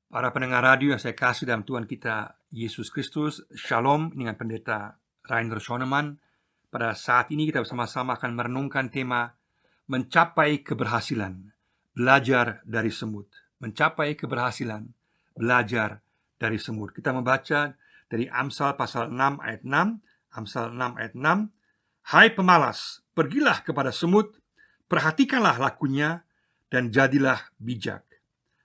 Para pendengar radio yang saya kasih dalam Tuhan kita Yesus Kristus, Shalom dengan Pendeta Rainer Schoenemann. Pada saat ini kita bersama-sama akan merenungkan tema mencapai keberhasilan, belajar dari semut. Mencapai keberhasilan, belajar dari semut. Kita membaca dari Amsal pasal 6 ayat 6. Amsal 6 ayat 6. Hai pemalas, pergilah kepada semut, perhatikanlah lakunya, dan jadilah bijak.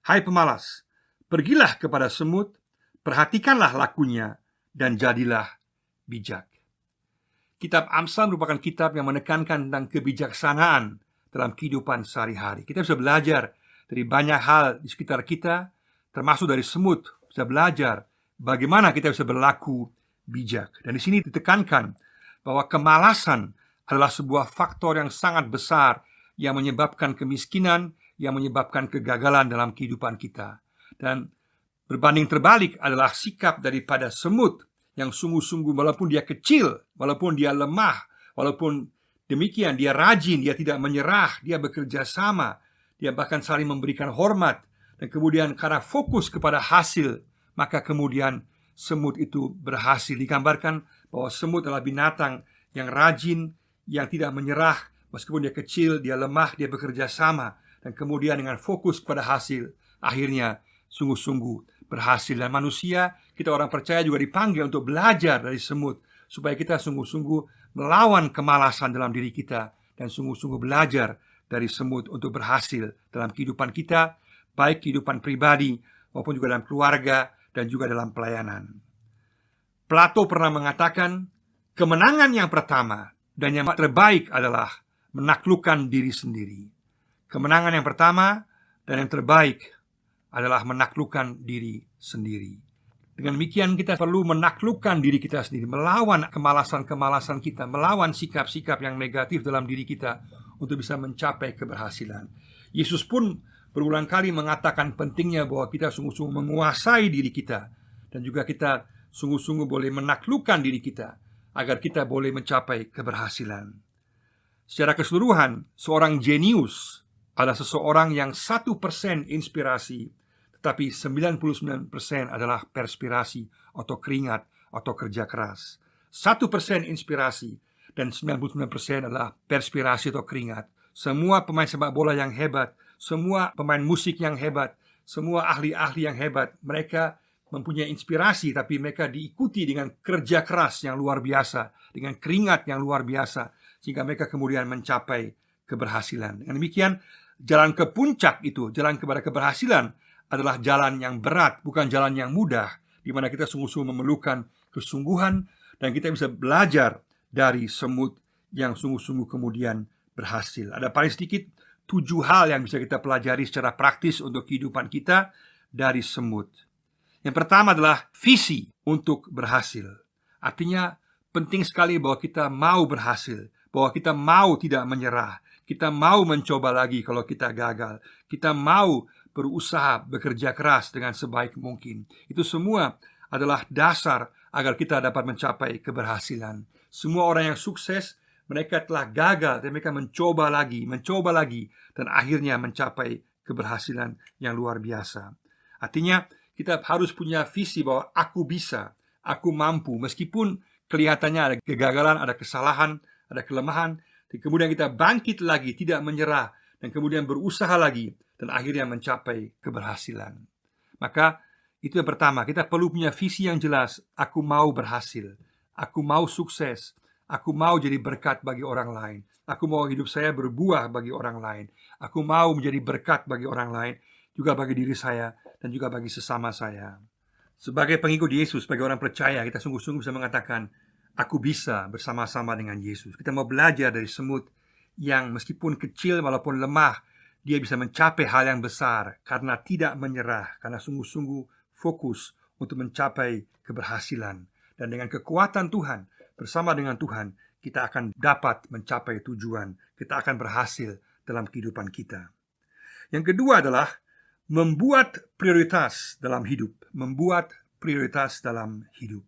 Hai pemalas, pergilah kepada semut, perhatikanlah lakunya, dan jadilah bijak. Kitab Amsal merupakan kitab yang menekankan tentang kebijaksanaan dalam kehidupan sehari-hari. Kita bisa belajar dari banyak hal di sekitar kita, termasuk dari semut. Bisa belajar bagaimana kita bisa berlaku bijak. Dan di sini ditekankan bahwa kemalasan adalah sebuah faktor yang sangat besar yang menyebabkan kemiskinan, yang menyebabkan kegagalan dalam kehidupan kita. Dan berbanding terbalik adalah sikap daripada semut yang sungguh-sungguh, walaupun dia kecil, walaupun dia lemah, walaupun demikian dia rajin, dia tidak menyerah, dia bekerja sama, dia bahkan saling memberikan hormat. Dan kemudian karena fokus kepada hasil, maka kemudian semut itu berhasil. Digambarkan bahwa semut adalah binatang yang rajin, yang tidak menyerah, meskipun dia kecil, dia lemah, dia bekerja sama. Dan kemudian dengan fokus kepada hasil, akhirnya sungguh-sungguh berhasil. Dan manusia, kita orang percaya juga dipanggil untuk belajar dari semut, supaya kita sungguh-sungguh melawan kemalasan dalam diri kita, dan sungguh-sungguh belajar dari semut untuk berhasil dalam kehidupan kita, baik kehidupan pribadi maupun juga dalam keluarga dan juga dalam pelayanan. Plato pernah mengatakan, kemenangan yang pertama dan yang terbaik adalah menaklukkan diri sendiri. Kemenangan yang pertama dan yang terbaik adalah menaklukkan diri sendiri. Dengan demikian kita perlu menaklukkan diri kita sendiri, melawan kemalasan-kemalasan kita, melawan sikap-sikap yang negatif dalam diri kita untuk bisa mencapai keberhasilan. Yesus pun berulang kali mengatakan pentingnya bahwa kita sungguh-sungguh menguasai diri kita, dan juga kita sungguh-sungguh boleh menaklukkan diri kita agar kita boleh mencapai keberhasilan. Secara keseluruhan, seorang jenius adalah seseorang yang 1% inspirasi, tetapi 99% adalah perspirasi atau keringat atau kerja keras. 1% inspirasi dan 99% adalah perspirasi atau keringat. Semua pemain sepak bola yang hebat, semua pemain musik yang hebat, semua ahli-ahli yang hebat, mereka mempunyai inspirasi, tapi mereka diikuti dengan kerja keras yang luar biasa, dengan keringat yang luar biasa, sehingga mereka kemudian mencapai keberhasilan. Dengan demikian, jalan ke puncak itu, jalan kepada keberhasilan adalah jalan yang berat, bukan jalan yang mudah, di mana kita sungguh-sungguh memerlukan kesungguhan, dan kita bisa belajar dari semut yang sungguh-sungguh kemudian berhasil. Ada paling sedikit 7 hal yang bisa kita pelajari secara praktis untuk kehidupan kita dari semut. Yang pertama adalah visi untuk berhasil. Artinya penting sekali bahwa kita mau berhasil, bahwa kita mau tidak menyerah, kita mau mencoba lagi kalau kita gagal, kita mau berusaha bekerja keras dengan sebaik mungkin. Itu semua adalah dasar agar kita dapat mencapai keberhasilan. Semua orang yang sukses, mereka telah gagal dan mereka mencoba lagi, dan akhirnya mencapai keberhasilan yang luar biasa. Artinya kita harus punya visi bahwa aku bisa, aku mampu, meskipun kelihatannya ada kegagalan, ada kesalahan, ada kelemahan, dan kemudian kita bangkit lagi, tidak menyerah, dan kemudian berusaha lagi, dan akhirnya mencapai keberhasilan. Maka itu yang pertama, kita perlu punya visi yang jelas. Aku mau berhasil, aku mau sukses, aku mau jadi berkat bagi orang lain, aku mau hidup saya berbuah bagi orang lain, aku mau menjadi berkat bagi orang lain, juga bagi diri saya, dan juga bagi sesama saya. Sebagai pengikut Yesus, sebagai orang percaya, kita sungguh-sungguh bisa mengatakan, aku bisa bersama-sama dengan Yesus. Kita mau belajar dari semut yang meskipun kecil walaupun lemah, dia bisa mencapai hal yang besar karena tidak menyerah, karena sungguh-sungguh fokus untuk mencapai keberhasilan. Dan dengan kekuatan Tuhan, bersama dengan Tuhan, kita akan dapat mencapai tujuan. Kita akan berhasil dalam kehidupan kita. Yang kedua adalah membuat prioritas dalam hidup. Membuat prioritas dalam hidup.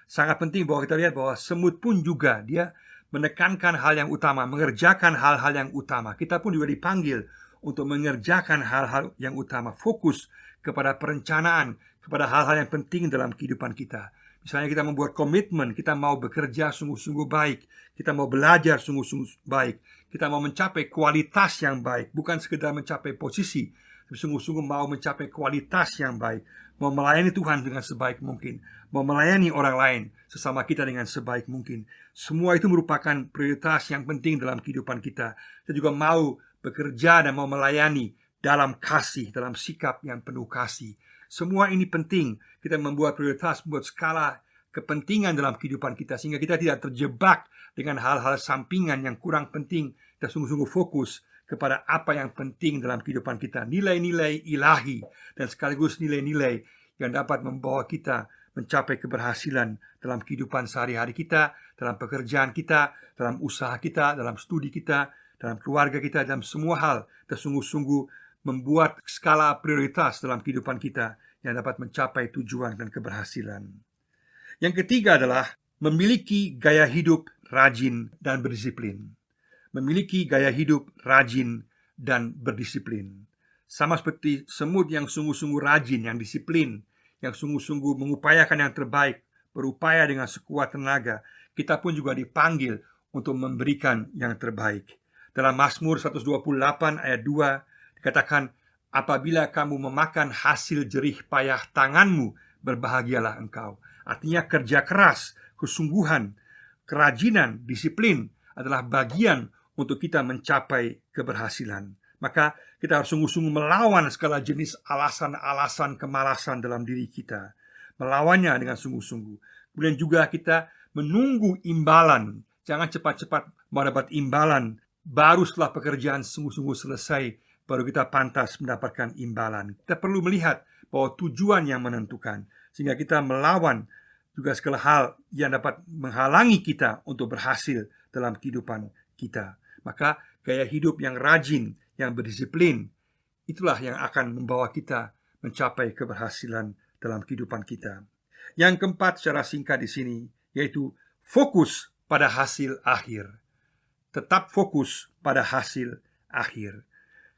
Sangat penting bahwa kita lihat bahwa semut pun juga dia menekankan hal yang utama, mengerjakan hal-hal yang utama. Kita pun juga dipanggil untuk mengerjakan hal-hal yang utama, fokus kepada perencanaan, kepada hal-hal yang penting dalam kehidupan kita. Misalnya kita membuat komitmen, kita mau bekerja sungguh-sungguh baik, kita mau belajar sungguh-sungguh baik, kita mau mencapai kualitas yang baik, bukan sekedar mencapai posisi, tapi sungguh-sungguh mau mencapai kualitas yang baik, mau melayani Tuhan dengan sebaik mungkin, mau melayani orang lain sesama kita dengan sebaik mungkin. Semua itu merupakan prioritas yang penting dalam kehidupan kita. Kita juga mau bekerja dan mau melayani dalam kasih, dalam sikap yang penuh kasih. Semua ini penting. Kita membuat prioritas, membuat skala kepentingan dalam kehidupan kita, sehingga kita tidak terjebak dengan hal-hal sampingan yang kurang penting. Kita sungguh-sungguh fokus kepada apa yang penting dalam kehidupan kita, nilai-nilai ilahi dan sekaligus nilai-nilai yang dapat membawa kita mencapai keberhasilan dalam kehidupan sehari-hari kita, dalam pekerjaan kita, dalam usaha kita, dalam studi kita, dalam keluarga kita, dalam semua hal. Kita sungguh-sungguh membuat skala prioritas dalam kehidupan kita yang dapat mencapai tujuan dan keberhasilan. Yang ketiga adalah memiliki gaya hidup rajin dan berdisiplin. Memiliki gaya hidup rajin dan berdisiplin. Sama seperti semut yang sungguh-sungguh rajin, yang disiplin, yang sungguh-sungguh mengupayakan yang terbaik, berupaya dengan sekuat tenaga, kita pun juga dipanggil untuk memberikan yang terbaik. Dalam Mazmur 128 ayat 2 dikatakan, apabila kamu memakan hasil jerih payah tanganmu, berbahagialah engkau. Artinya kerja keras, kesungguhan, kerajinan, disiplin adalah bagian untuk kita mencapai keberhasilan. Maka kita harus sungguh-sungguh melawan segala jenis alasan-alasan kemalasan dalam diri kita. Melawannya dengan sungguh-sungguh. Kemudian juga kita menunggu imbalan. Jangan cepat-cepat mendapat imbalan baru setelah pekerjaan sungguh-sungguh selesai, baru kita pantas mendapatkan imbalan. Kita perlu melihat bahwa tujuan yang menentukan, sehingga kita melawan juga segala hal yang dapat menghalangi kita untuk berhasil dalam kehidupan kita. Maka gaya hidup yang rajin, yang berdisiplin, itulah yang akan membawa kita mencapai keberhasilan dalam kehidupan kita. Yang keempat secara singkat di sini, yaitu fokus pada hasil akhir. Tetap fokus pada hasil akhir.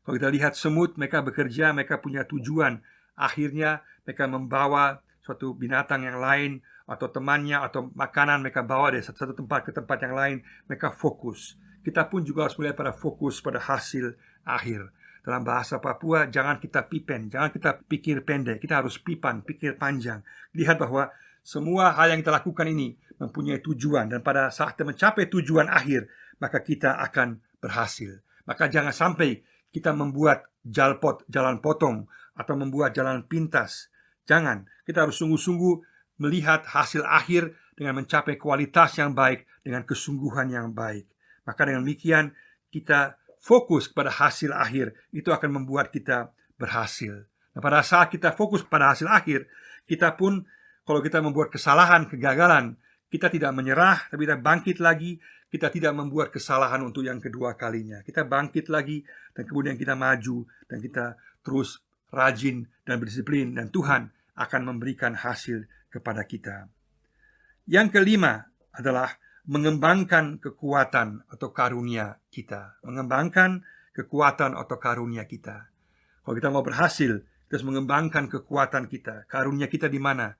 Kalau kita lihat semut, mereka bekerja, mereka punya tujuan. Akhirnya mereka membawa suatu binatang yang lain, atau temannya, atau makanan mereka bawa dari satu tempat ke tempat yang lain. Mereka fokus. Kita pun juga harus melihat pada fokus pada hasil akhir. Dalam bahasa Papua, jangan kita pipen, jangan kita pikir pendek. Kita harus pipan, pikir panjang. Lihat bahwa semua hal yang kita lakukan ini mempunyai tujuan, dan pada saat kita mencapai tujuan akhir, maka kita akan berhasil. Maka jangan sampai kita membuat jalan potong atau membuat jalan pintas. Jangan. Kita harus sungguh-sungguh melihat hasil akhir dengan mencapai kualitas yang baik, dengan kesungguhan yang baik. Maka dengan demikian kita fokus pada hasil akhir, itu akan membuat kita berhasil. Nah, pada saat kita fokus pada hasil akhir, kita pun kalau kita membuat kesalahan, kegagalan, kita tidak menyerah, tapi kita bangkit lagi. Kita tidak membuat kesalahan untuk yang kedua kalinya. Kita bangkit lagi, dan kemudian kita maju, dan kita terus rajin dan berdisiplin, dan Tuhan akan memberikan hasil kepada kita. Yang kelima adalah mengembangkan kekuatan atau karunia kita. Mengembangkan kekuatan atau karunia kita. Kalau kita mau berhasil, kita harus mengembangkan kekuatan kita. Karunia kita di mana?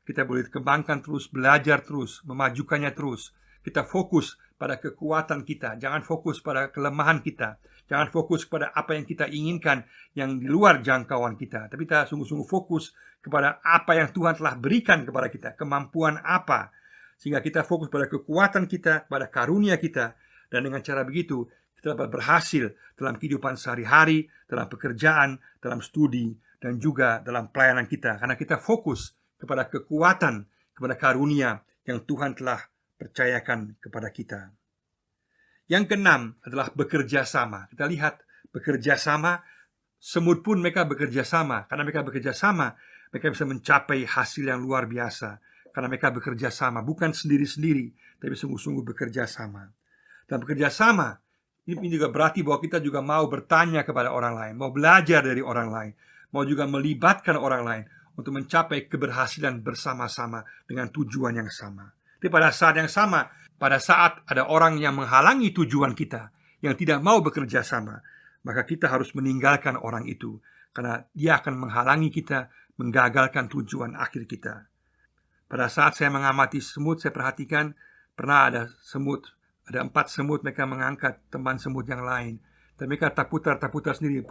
Kita boleh kembangkan terus, belajar terus, memajukannya terus. Kita fokus pada kekuatan kita. Jangan fokus pada kelemahan kita. Jangan fokus pada apa yang kita inginkan yang di luar jangkauan kita. Tapi kita sungguh-sungguh fokus kepada apa yang Tuhan telah berikan kepada kita. Kemampuan apa. Sehingga kita fokus pada kekuatan kita, pada karunia kita. Dan dengan cara begitu, kita dapat berhasil dalam kehidupan sehari-hari, dalam pekerjaan, dalam studi, dan juga dalam pelayanan kita. Karena kita fokus kepada kekuatan, kepada karunia yang Tuhan telah percayakan kepada kita. Yang keenam adalah bekerja sama. Kita lihat bekerja sama. Semut pun mereka bekerja sama. Karena mereka bekerja sama, mereka bisa mencapai hasil yang luar biasa. Karena mereka bekerja sama, bukan sendiri-sendiri, tapi sungguh-sungguh bekerja sama. Dan bekerja sama ini juga berarti bahwa kita juga mau bertanya kepada orang lain, mau belajar dari orang lain, mau juga melibatkan orang lain untuk mencapai keberhasilan bersama-sama dengan tujuan yang sama. Tapi pada saat yang sama, pada saat ada orang yang menghalangi tujuan kita, yang tidak mau bekerja sama, maka kita harus meninggalkan orang itu, karena dia akan menghalangi kita menggagalkan tujuan akhir kita. Pada saat saya mengamati semut, saya perhatikan pernah ada 4 semut, mereka mengangkat teman semut yang lain, dan mereka putar-putar sendiri,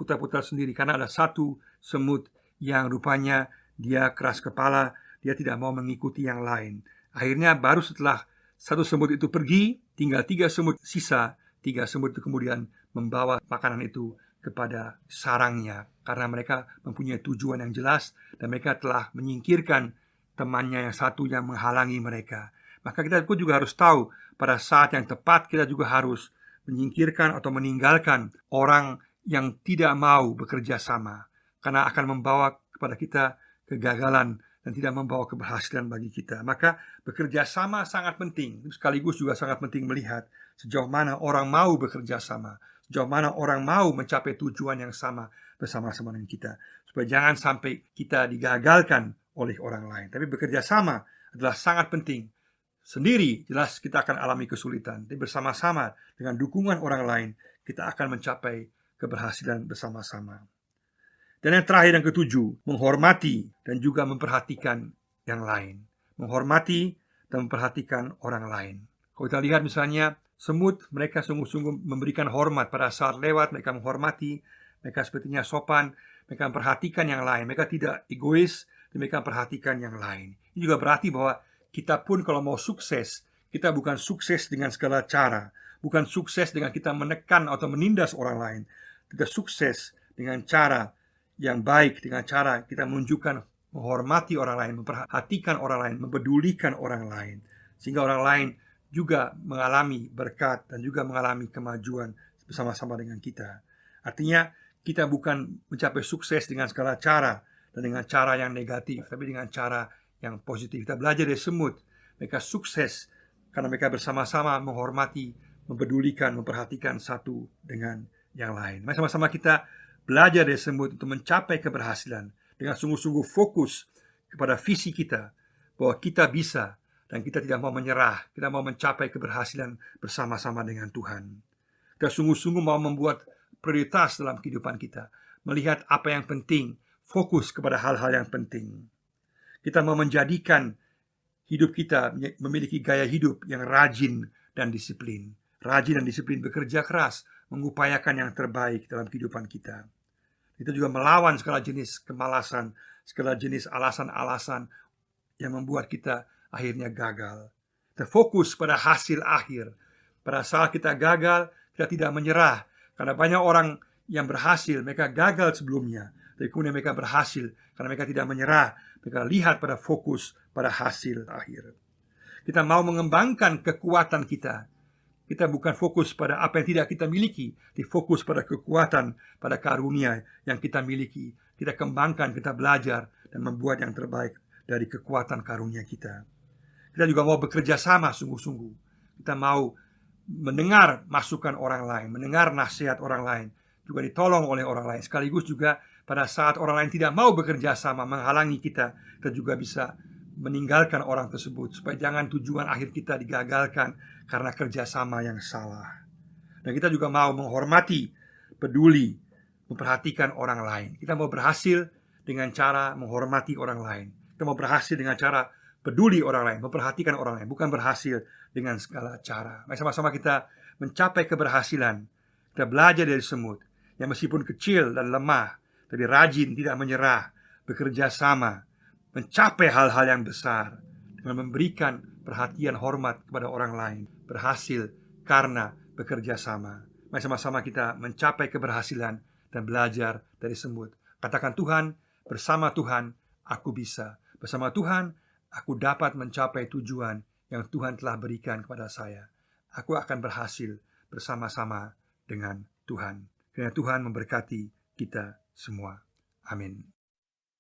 karena ada satu semut yang rupanya dia keras kepala, dia tidak mau mengikuti yang lain. Akhirnya baru setelah satu semut itu pergi, tinggal 3 semut sisa. 3 semut itu kemudian membawa makanan itu kepada sarangnya, karena mereka mempunyai tujuan yang jelas dan mereka telah menyingkirkan temannya yang satu yang menghalangi mereka. Maka kita pun juga harus tahu pada saat yang tepat kita juga harus menyingkirkan atau meninggalkan orang yang tidak mau bekerja sama, karena akan membawa kepada kita kegagalan dan tidak membawa keberhasilan bagi kita. Maka bekerja sama sangat penting. Sekaligus juga sangat penting melihat sejauh mana orang mau bekerja sama, sejauh mana orang mau mencapai tujuan yang sama bersama-sama dengan kita, supaya jangan sampai kita digagalkan oleh orang lain. Tapi bekerja sama adalah sangat penting. Sendiri jelas kita akan alami kesulitan, tapi bersama-sama dengan dukungan orang lain kita akan mencapai keberhasilan bersama-sama. Dan yang terakhir, yang ketujuh, menghormati dan juga memperhatikan yang lain. Menghormati dan memperhatikan orang lain. Kalau kita lihat misalnya semut, mereka sungguh-sungguh memberikan hormat pada saat lewat, mereka menghormati, mereka sepertinya sopan, mereka memperhatikan yang lain, mereka tidak egois, dan mereka memperhatikan yang lain. Ini juga berarti bahwa kita pun kalau mau sukses, kita bukan sukses dengan segala cara, bukan sukses dengan kita menekan atau menindas orang lain. Kita sukses dengan cara yang baik, dengan cara kita menunjukkan menghormati orang lain, memperhatikan orang lain, mempedulikan orang lain, sehingga orang lain juga mengalami berkat dan juga mengalami kemajuan bersama-sama dengan kita. Artinya kita bukan mencapai sukses dengan segala cara dan dengan cara yang negatif, tapi dengan cara yang positif. Kita belajar dari semut, mereka sukses karena mereka bersama-sama menghormati, mempedulikan, memperhatikan satu dengan yang lain. Mari sama-sama kita belajar dari semut untuk mencapai keberhasilan dengan sungguh-sungguh fokus kepada visi kita, bahwa kita bisa dan kita tidak mau menyerah. Kita mau mencapai keberhasilan bersama-sama dengan Tuhan. Kita sungguh-sungguh mau membuat prioritas dalam kehidupan kita, melihat apa yang penting, fokus kepada hal-hal yang penting. Kita mau menjadikan hidup kita memiliki gaya hidup yang rajin dan disiplin. Rajin dan disiplin, bekerja keras, mengupayakan yang terbaik dalam kehidupan kita. Kita juga melawan segala jenis kemalasan, segala jenis alasan-alasan yang membuat kita akhirnya gagal. Kita fokus pada hasil akhir. Pada saat kita gagal, kita tidak menyerah. Karena banyak orang yang berhasil, mereka gagal sebelumnya, tapi kemudian mereka berhasil karena mereka tidak menyerah. Mereka lihat pada fokus pada hasil akhir. Kita mau mengembangkan kekuatan kita. Kita bukan fokus pada apa yang tidak kita miliki, tapi fokus pada kekuatan, pada karunia yang kita miliki. Kita kembangkan, kita belajar dan membuat yang terbaik dari kekuatan karunia kita. Kita juga mau bekerja sama sungguh-sungguh. Kita mau mendengar masukan orang lain, mendengar nasihat orang lain, juga ditolong oleh orang lain. Sekaligus juga pada saat orang lain tidak mau bekerja sama, menghalangi kita, kita juga bisa meninggalkan orang tersebut, supaya jangan tujuan akhir kita digagalkan karena kerjasama yang salah. Dan kita juga mau menghormati, peduli, memperhatikan orang lain. Kita mau berhasil dengan cara menghormati orang lain. Kita mau berhasil dengan cara peduli orang lain, memperhatikan orang lain, bukan berhasil dengan segala cara. Mari sama-sama kita mencapai keberhasilan. Kita belajar dari semut yang meskipun kecil dan lemah, tapi rajin, tidak menyerah, bekerja sama, mencapai hal-hal yang besar dengan memberikan perhatian hormat kepada orang lain. Berhasil karena bekerja sama. Mari sama-sama kita mencapai keberhasilan dan belajar dari semut. Katakan, Tuhan, bersama Tuhan aku bisa. Bersama Tuhan aku dapat mencapai tujuan yang Tuhan telah berikan kepada saya. Aku akan berhasil bersama-sama dengan Tuhan. Kiranya Tuhan memberkati kita semua. Amin.